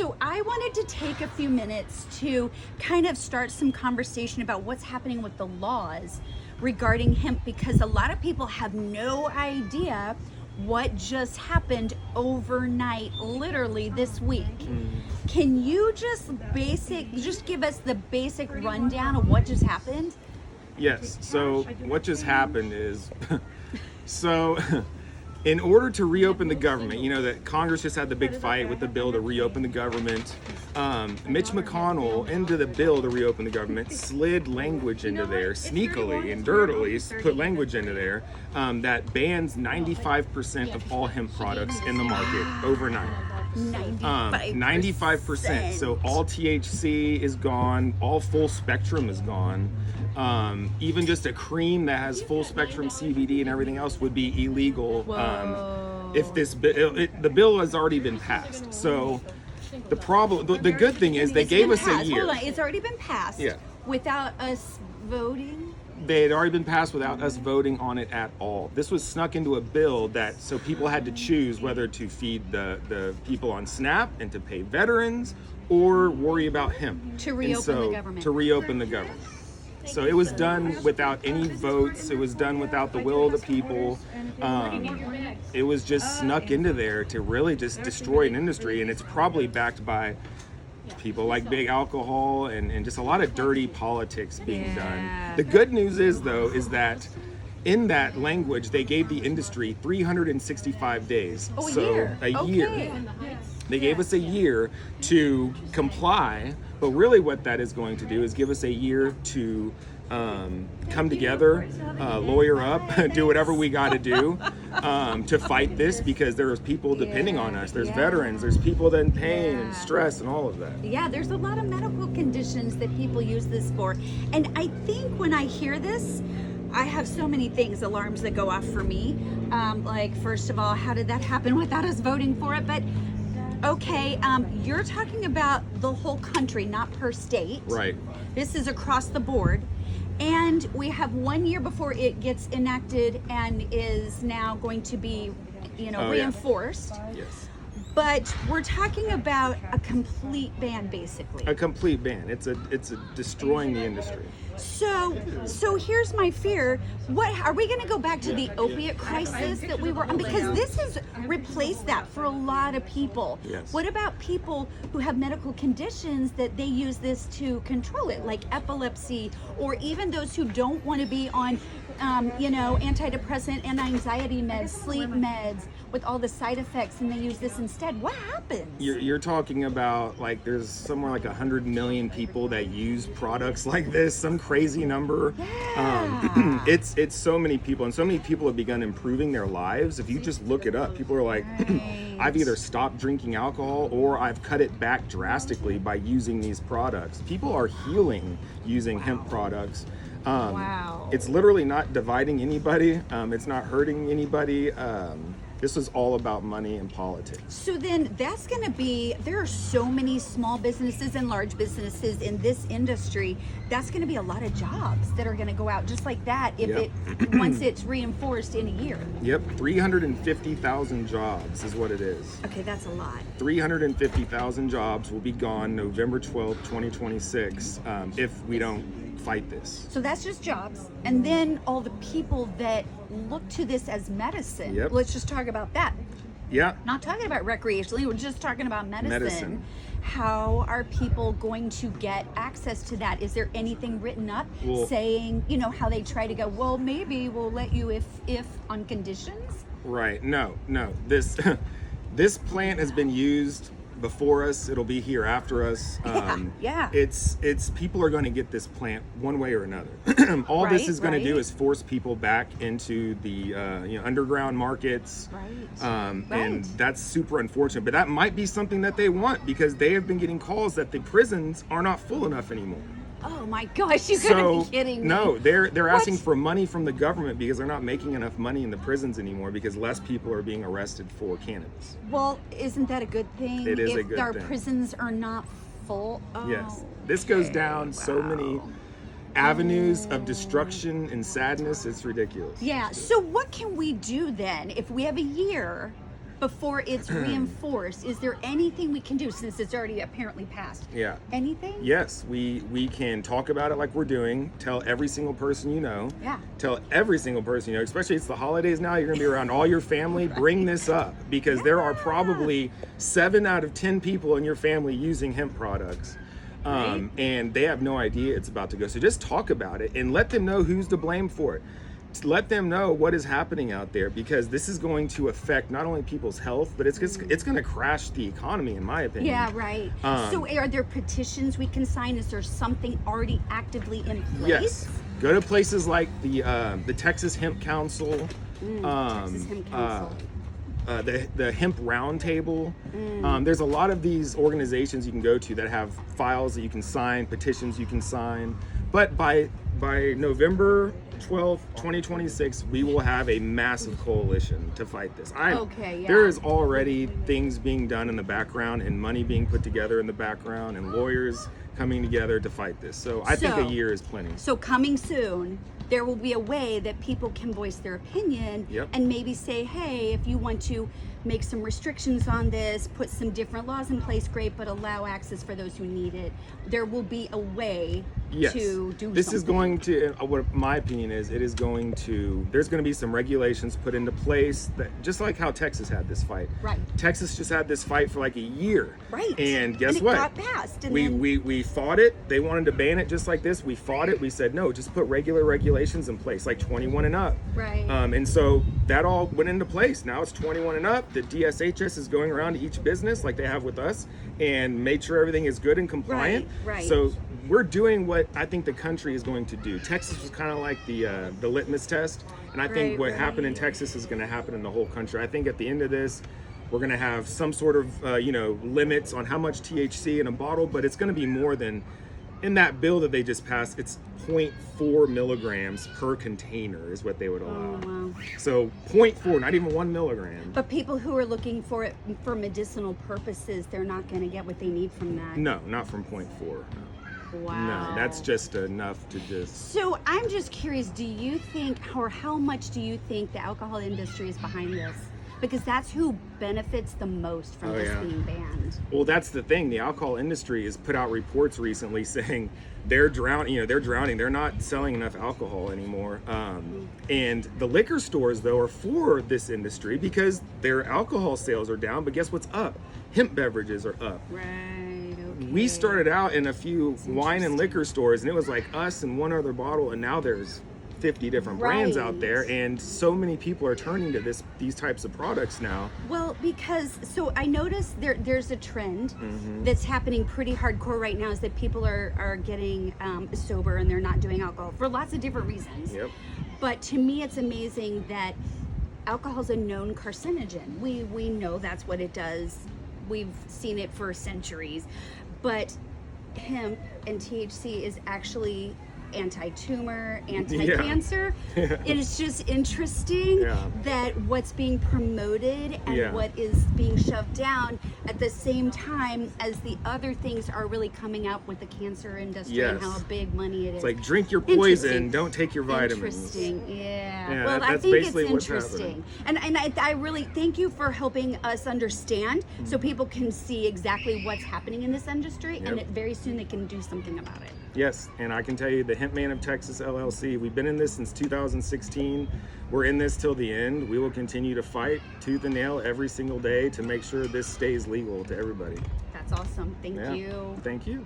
So I wanted to take a few minutes to kind of start some conversation about what's happening with the laws regarding hemp, because a lot of people have no idea what just happened overnight, literally this week. Can you just give us the basic rundown of what just happened? Yes. So what just happened is, in order to reopen the government, you know that Congress just had the big fight with the bill to reopen the government. Mitch McConnell, into the bill to reopen the government, slid language into there, sneakily and dirtily put language into there that bans 95% of all hemp products in the market overnight. 95%. So all THC is gone, all full spectrum is gone. Even just a cream that has full spectrum CBD and everything else would be illegal. If the bill has already been passed. So the good thing is they gave us a year. Hold on, it's already been passed. Yeah. Without us voting. They had already been passed without us voting on it at all. This was snuck into a bill so people had to choose whether to feed the people on SNAP and to pay veterans or worry about hemp. To reopen the government. To reopen the government. So it was done without any votes. It was done without the will of the people. It was just snuck into there to really just destroy an industry, and it's probably backed by people like big alcohol and just a lot of dirty politics being done. The good news is that in that language, they gave the industry 365 days. A year. They gave us a year to comply, but really what that is going to do is give us a year to come together, lawyer up, do whatever we got to do to fight this, because there's people depending on us. There's veterans, there's people that in pain and stress and all of that. Yeah, there's a lot of medical conditions that people use this for. And I think when I hear this, I have so many alarms that go off for me. Like, first of all, how did that happen without us voting for it? But okay, you're talking about the whole country, not per state. Right. This is across the board. And we have 1 year before it gets enacted and is now going to be, reinforced. Yes. But we're talking about a complete ban, basically. A complete ban. It's a destroying the industry. So here's my fear. What are we going to go back to the opiate crisis that we were on? Because this has replaced that for a lot of people. Yes. What about people who have medical conditions that they use this to control it, like epilepsy, or even those who don't want to be on antidepressant and anxiety meds, sleep meds with all the side effects, and they use this instead? What happens? You're talking about, like, there's somewhere like 100 million people that use products like this, some crazy number. Yeah. It's so many people, and so many people have begun improving their lives. If you just look it up, people are like, I've either stopped drinking alcohol or I've cut it back drastically by using these products. People are healing using hemp products. It's literally not dividing anybody. It's not hurting anybody. This was all about money and politics. So then there are so many small businesses and large businesses in this industry. That's going to be a lot of jobs that are going to go out just like that once it's reinforced in a year. Yep, 350,000 jobs is what it is. Okay, that's a lot. 350,000 jobs will be gone November 12th, 2026, if we don't fight this. So that's just jobs. And then all the people that look to this as medicine. Yep. Let's just talk about that. Yeah. Not talking about recreationally, we're just talking about medicine. How are people going to get access to that? Is there anything written up saying, how they try to go, well, maybe we'll let you if on conditions? Right. No. This plant has been used before us. It'll be here after us. It's people are going to get this plant one way or another. All this is going to do is force people back into the underground markets. And that's super unfortunate, but that might be something that they want, because they have been getting calls that the prisons are not full enough anymore. Oh my gosh, you gotta be kidding me. No, they're asking for money from the government because they're not making enough money in the prisons anymore, because less people are being arrested for cannabis. Well, isn't that a good thing? It is a good thing. If our prisons are not full. Yes. This goes down so many avenues of destruction and sadness. It's ridiculous. Yeah. So what can we do then if we have a year before it's reinforced? Is there anything we can do since it's already apparently passed? Yeah. Anything? Yes, we can talk about it like we're doing. Tell every single person you know. Yeah. Tell every single person you know, especially it's the holidays now. You're going to be around all your family. Bring this up because there are probably 7 out of 10 people in your family using hemp products. And they have no idea it's about to go. So just talk about it and let them know who's to blame for it. Let them know what is happening out there because this is going to affect not only people's health, but it's going to crash the economy, in my opinion. Yeah, right. So are there petitions we can sign? Is there something already actively in place? Yes. Go to places like the Texas Hemp Council, Texas Hemp Council. the Hemp Roundtable. There's a lot of these organizations you can go to that have files that you can sign, petitions you can sign. But by November 12th, 2026, we will have a massive coalition to fight this. There is already things being done in the background and money being put together in the background and lawyers coming together to fight this. So I think a year is plenty. So coming soon, there will be a way that people can voice their opinion and maybe say, hey, if you want to make some restrictions on this, put some different laws in place, great, but allow access for those who need it. There will be a way to do this something. Is going to, what my opinion is, there's going to be some regulations put into place that, just like how Texas had this fight. Right. Texas just had this fight for like a year. Right. And guess and what? It got passed. And we fought it. They wanted to ban it just like this. We fought it. We said, no, just put regular regulations in place, like 21 and up. Right. And so that all went into place. Now it's 21 and up. The DSHS is going around to each business like they have with us and made sure everything is good and compliant. Right. So we're doing what I think the country is going to do. Texas was kind of like the litmus test. And I think what happened in Texas is going to happen in the whole country. I think at the end of this, we're going to have some sort of, limits on how much THC in a bottle, but it's going to be more than, in that bill that they just passed, it's 0.4 milligrams per container is what they would allow. Oh, wow. So 0.4, not even 1 milligram. But people who are looking for it for medicinal purposes, they're not going to get what they need from that. No, not from 0.4. No. Wow. No, that's just enough to just... So I'm just curious, do you think, or how much do you think the alcohol industry is behind this? Because that's who benefits the most from this being banned. Well, that's the thing. The alcohol industry has put out reports recently saying they're drowning. They're not selling enough alcohol anymore. And the liquor stores, though, are for this industry because their alcohol sales are down. But guess what's up? Hemp beverages are up. Right. Okay. We started out in a few wine and liquor stores, and it was like us and one other bottle, and now there's 50 different brands out there, and so many people are turning to these types of products now. Well, because I noticed there's a trend that's happening pretty hardcore right now, is that people are getting sober and they're not doing alcohol for lots of different reasons. Yep. But to me, it's amazing that alcohol is a known carcinogen. We know that's what it does. We've seen it for centuries. But hemp and THC is actually anti-tumor, anti-cancer. It is just interesting that what's being promoted and what is being shoved down at the same time as the other things are really coming out with the cancer industry and how big money it is. It's like, drink your poison, don't take your vitamins. Interesting, well, I think it's interesting. And I really thank you for helping us understand so people can see exactly what's happening in this industry and very soon they can do something about it. Yes, and I can tell you the Hemp Man of Texas LLC, we've been in this since 2016. We're in this till the end. We will continue to fight tooth and nail every single day to make sure this stays legal to everybody. That's awesome. Thank you. Thank you.